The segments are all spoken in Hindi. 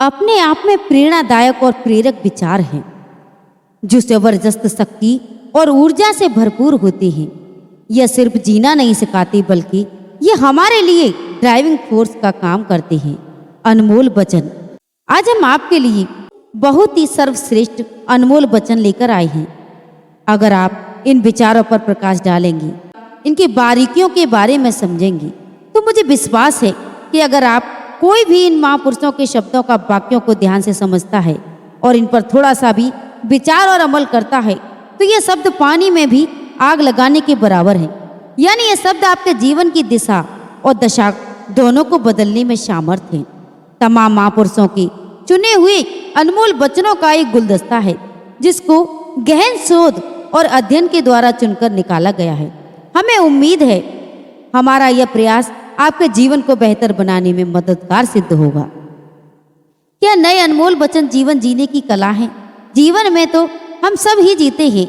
अपने आप में प्रेरणादायक और प्रेरक विचार हैं जो जबरदस्त शक्ति और ऊर्जा से भरपूर होते हैं। यह सिर्फ जीना नहीं सिखाते बल्कि ये हमारे लिए ड्राइविंग फोर्स का काम करते हैं। अनमोल वचन। आज हम आपके लिए बहुत ही सर्वश्रेष्ठ अनमोल वचन लेकर आए हैं। अगर आप इन विचारों पर प्रकाश डालेंगे, इनकी बारीकियों के बारे में समझेंगे, तो मुझे विश्वास है कि अगर आप कोई भी इन महापुरुषों के शब्दों का वाक्यों को ध्यान से समझता है और इन पर थोड़ा सा भी विचार और अमल करता है, तो ये शब्द पानी में भी आग लगाने के बराबर है। यानी ये शब्द आपके जीवन की दिशा और दशा दोनों को बदलने में सामर्थ्य है। तमाम महापुरुषों के चुने हुए अनमोल वचनों का एक गुलदस्ता है जिसको गहन शोध और अध्ययन के द्वारा चुनकर निकाला गया है। हमें उम्मीद है हमारा यह प्रयास आपके जीवन को बेहतर बनाने में मददगार सिद्ध होगा। क्या नए अनमोल वचन जीवन जीने की कला है? जीवन में तो हम सब ही जीते हैं,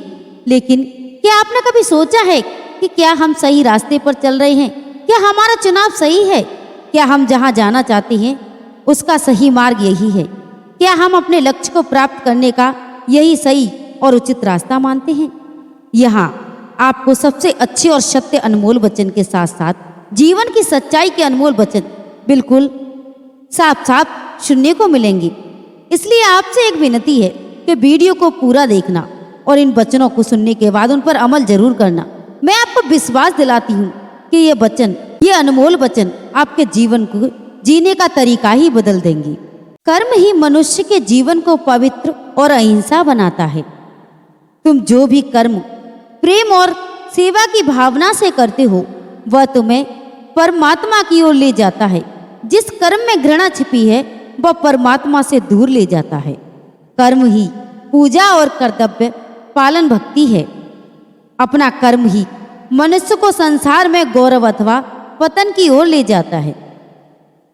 लेकिन क्या आपने कभी सोचा है कि क्या हम सही रास्ते पर चल रहे हैं? क्या हमारा चुनाव सही है? क्या हम जहां जाना चाहते हैं उसका सही मार्ग यही है? क्या हम अपने लक्ष्य को प्राप्त करने का यही सही और उचित रास्ता मानते हैं? यहाँ आपको सबसे अच्छे और सत्य अनमोल वचन के साथ साथ जीवन की सच्चाई के अनमोल वचन बिल्कुल साफ साफ सुनने को मिलेंगे। इसलिए आपसे एक विनती है कि वीडियो को पूरा देखना और इन वचनों को सुनने के बाद उन पर अमल जरूर करना। मैं आपको विश्वास दिलाती हूँ कि ये अनमोल वचन आपके जीवन को जीने का तरीका ही बदल देंगे। कर्म ही मनुष्य के जीवन को पवित्र और अहिंसा बनाता है। तुम जो भी कर्म प्रेम और सेवा की भावना से करते हो वह तुम्हें परमात्मा की ओर ले जाता है। जिस कर्म में घृणा छिपी है वह परमात्मा से दूर ले जाता है। कर्म ही पूजा और कर्तव्य पालन भक्ति है। अपना कर्म ही मनुष्य को संसार में गौरव अथवा पतन की ओर ले जाता है।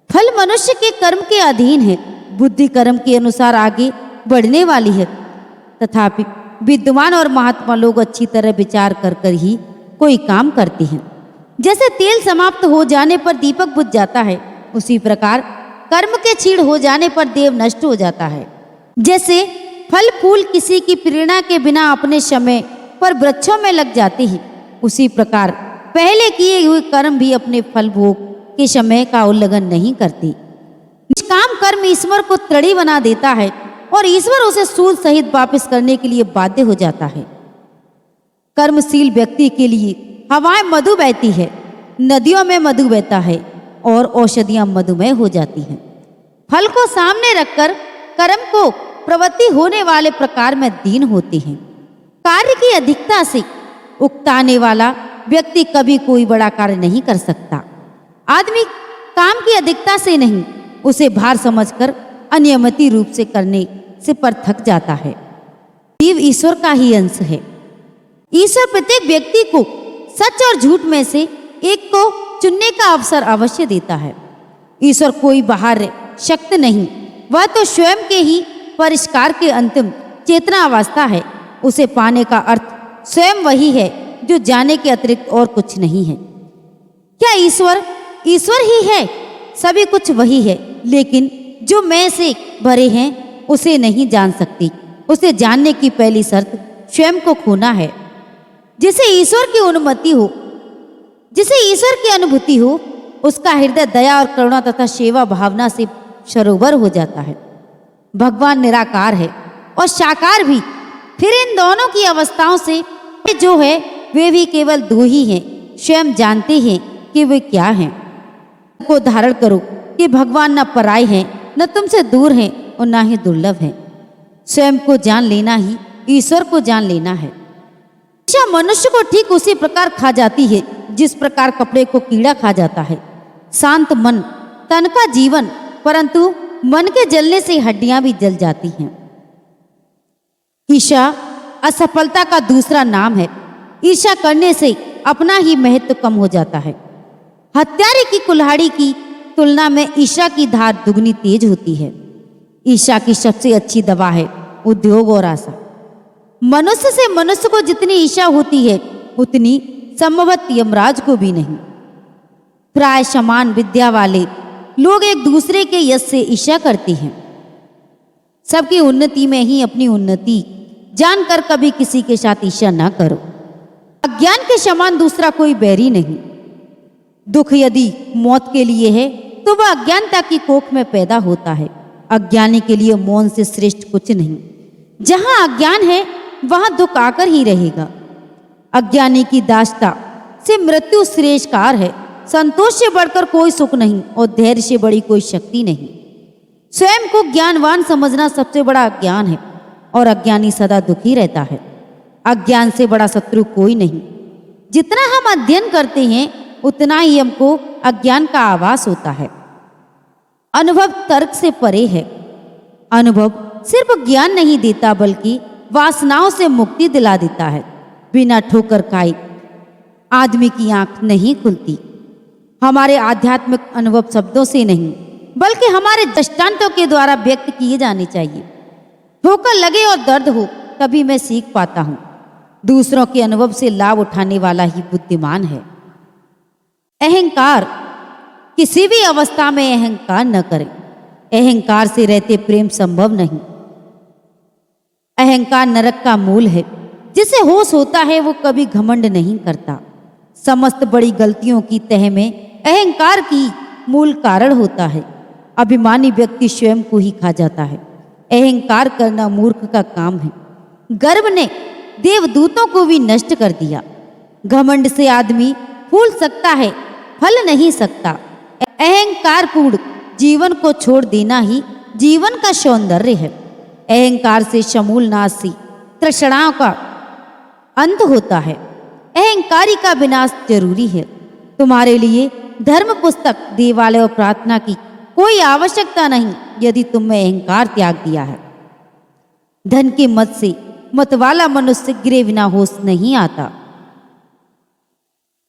फल मनुष्य के कर्म के अधीन है। बुद्धि कर्म के अनुसार आगे बढ़ने वाली है। तथापि विद्वान और महात्मा लोग अच्छी तरह विचार कर कर ही कोई काम करते हैं। जैसे तेल समाप्त हो जाने पर दीपक बुझ जाता है, उसी प्रकार कर्म के छीड़ हो जाने पर देव नष्ट हो जाता है। जैसे फल फूल किसी की प्रेरणा के बिना अपने समय पर वृक्षों में लग जाते हैं, उसी प्रकार पहले किए हुए कर्म भी अपने फल भोग के समय का उल्लंघन नहीं करते। निष्काम कर्म ईश्वर को तृढ़ी बना देता है और ईश्वर उसे सूद सहित वापस करने के लिए बाध्य हो जाता है। कर्मशील व्यक्ति के लिए हवाएं मधु बहती है, नदियों में मधु बहता है और औषधियां मधुमेह हो जाती हैं। फल को सामने रखकर कर्म को प्रवृत्ति होने वाले प्रकार में दीन होते हैं। कार्य की अधिकता से उकताने वाला व्यक्ति कभी कोई बड़ा कार्य नहीं कर सकता। आदमी काम की अधिकता से नहीं, उसे भार समझकर अनियमित रूप से करने से पर थक जाता है। जीव ईश्वर का ही अंश है। ईश्वर प्रत्येक व्यक्ति को सच और झूठ में से एक को चुनने का अवसर अवश्य देता है। ईश्वर कोई बाहर शक्ति नहीं, वह तो स्वयं के ही परिष्कार के अंतिम चेतना अवस्था है। उसे पाने का अर्थ स्वयं वही है जो जाने के अतिरिक्त और कुछ नहीं है। क्या ईश्वर ही है? सभी कुछ वही है, लेकिन जो मैं से भरे हैं उसे नहीं जान सकती। उसे जानने की पहली शर्त स्वयं को खोना है। जिसे ईश्वर की अनुमति हो, जिसे ईश्वर की अनुभूति हो, उसका हृदय दया और करुणा तथा सेवा भावना से सरोवर हो जाता है। भगवान निराकार है और साकार भी। फिर इन दोनों की अवस्थाओं से जो है वे भी केवल दो ही हैं। स्वयं जानते हैं कि वे क्या हैं। को धारण करो कि भगवान न पराए हैं, न तुमसे दूर हैं और न ही दुर्लभ हैं। स्वयं को जान लेना ही ईश्वर को जान लेना है। इच्छा मनुष्य को ठीक उसी प्रकार खा जाती है जिस प्रकार कपड़े को कीड़ा खा जाता है। शांत मन तन का जीवन, परंतु मन के जलने से हड्डियां भी जल जाती हैं। ईर्ष्या असफलता का दूसरा नाम है। ईर्ष्या करने से अपना ही महत्व कम हो जाता है। हत्यारे की कुल्हाड़ी की तुलना में ईर्ष्या की धार दुगनी तेज होती है। ईर्ष्या की सबसे अच्छी दवा है उद्योग और आशा। मनुष्य से मनुष्य को जितनी ईर्ष्या होती है उतनी संभवत यमराज को भी नहीं। प्राय समान विद्या वाले लोग एक दूसरे के यश से ईर्ष्या करते हैं। सबकी उन्नति में ही अपनी उन्नति जानकर कभी किसी के साथ ईर्ष्या न करो। अज्ञान के समान दूसरा कोई बैरी नहीं। दुख यदि मौत के लिए है तो वह अज्ञानता की कोख में पैदा होता है। अज्ञानी के लिए मौन से श्रेष्ठ कुछ नहीं। जहां अज्ञान है वहां दुख आकर ही रहेगा। अज्ञानी की दास्ता से मृत्यु श्रेष्ठकार है। संतोष से बढ़कर कोई सुख नहीं और धैर्य से बड़ी कोई शक्ति नहीं। स्वयं को ज्ञानवान समझना सबसे बड़ा अज्ञान है और अज्ञानी सदा दुखी रहता है। अज्ञान से बड़ा शत्रु कोई नहीं। जितना हम अध्ययन करते हैं उतना ही हमको अज्ञान का आभास होता है। अनुभव तर्क से परे है। अनुभव सिर्फ ज्ञान नहीं देता बल्कि वासनाओं से मुक्ति दिला देता है। बिना ठोकर खाए आदमी की आंख नहीं खुलती। हमारे आध्यात्मिक अनुभव शब्दों से नहीं बल्कि हमारे दृष्टांतों के द्वारा व्यक्त किए जाने चाहिए। ठोकर लगे और दर्द हो तभी मैं सीख पाता हूं। दूसरों के अनुभव से लाभ उठाने वाला ही बुद्धिमान है। अहंकार, किसी भी अवस्था में अहंकार न करें। अहंकार से रहते प्रेम संभव नहीं। अहंकार नरक का मूल है। जिसे होश होता है वो कभी घमंड नहीं करता। समस्त बड़ी गलतियों की तह में अहंकार की मूल कारण होता है। अभिमानी व्यक्ति स्वयं को ही खा जाता है। अहंकार करना मूर्ख का काम है। गर्व ने देवदूतों को भी नष्ट कर दिया। घमंड से आदमी फूल सकता है, फल नहीं सकता। अहंकार पूर्ण जीवन को छोड़ देना ही जीवन का सौंदर्य है। अहंकार से समूल नाश से तृष्णाओं का अंत होता है। अहंकारी का विनाश जरूरी है। तुम्हारे लिए धर्म पुस्तक, देवालय और प्रार्थना की कोई आवश्यकता नहीं यदि तुमने अहंकार त्याग दिया है। धन के मद से मतवाला मनुष्य गिरे बिना होश नहीं आता।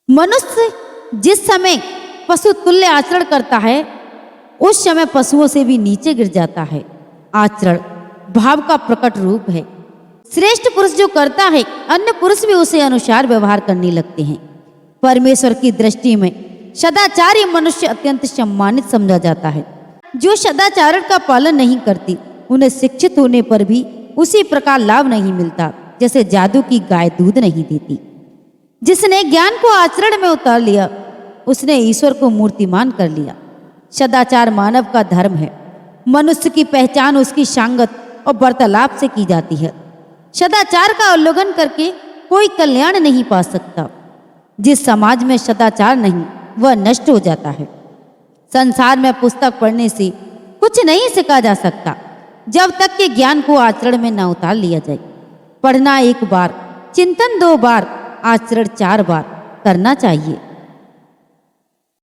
मनुष्य जिस समय पशु तुल्य आचरण करता है उस समय पशुओं से भी नीचे गिर जाता है। आचरण भाव का प्रकट रूप है। श्रेष्ठ पुरुष जो करता है अन्य पुरुष भी उसे अनुसार व्यवहार करने लगते हैं। परमेश्वर की दृष्टि में सदाचारी मनुष्य अत्यंत सम्मानित समझा जाता है। जो सदाचारण का पालन नहीं करती उन्हें शिक्षित होने पर भी उसी प्रकार लाभ नहीं मिलता जैसे जादू की गाय दूध नहीं देती। जिसने ज्ञान को आचरण में उतार लिया उसने ईश्वर को मूर्तिमान कर लिया। सदाचार मानव का धर्म है। मनुष्य की पहचान उसकी सांगत और वार्तालाप से की जाती है। सदाचार का उल्लंघन करके कोई कल्याण नहीं पा सकता। जिस समाज में सदाचार नहीं वह नष्ट हो जाता है। संसार में पुस्तक पढ़ने से कुछ नहीं सीखा जा सकता जब तक कि ज्ञान को आचरण में न उतार लिया जाए। पढ़ना एक बार, चिंतन 2 बार, आचरण 4 बार करना चाहिए।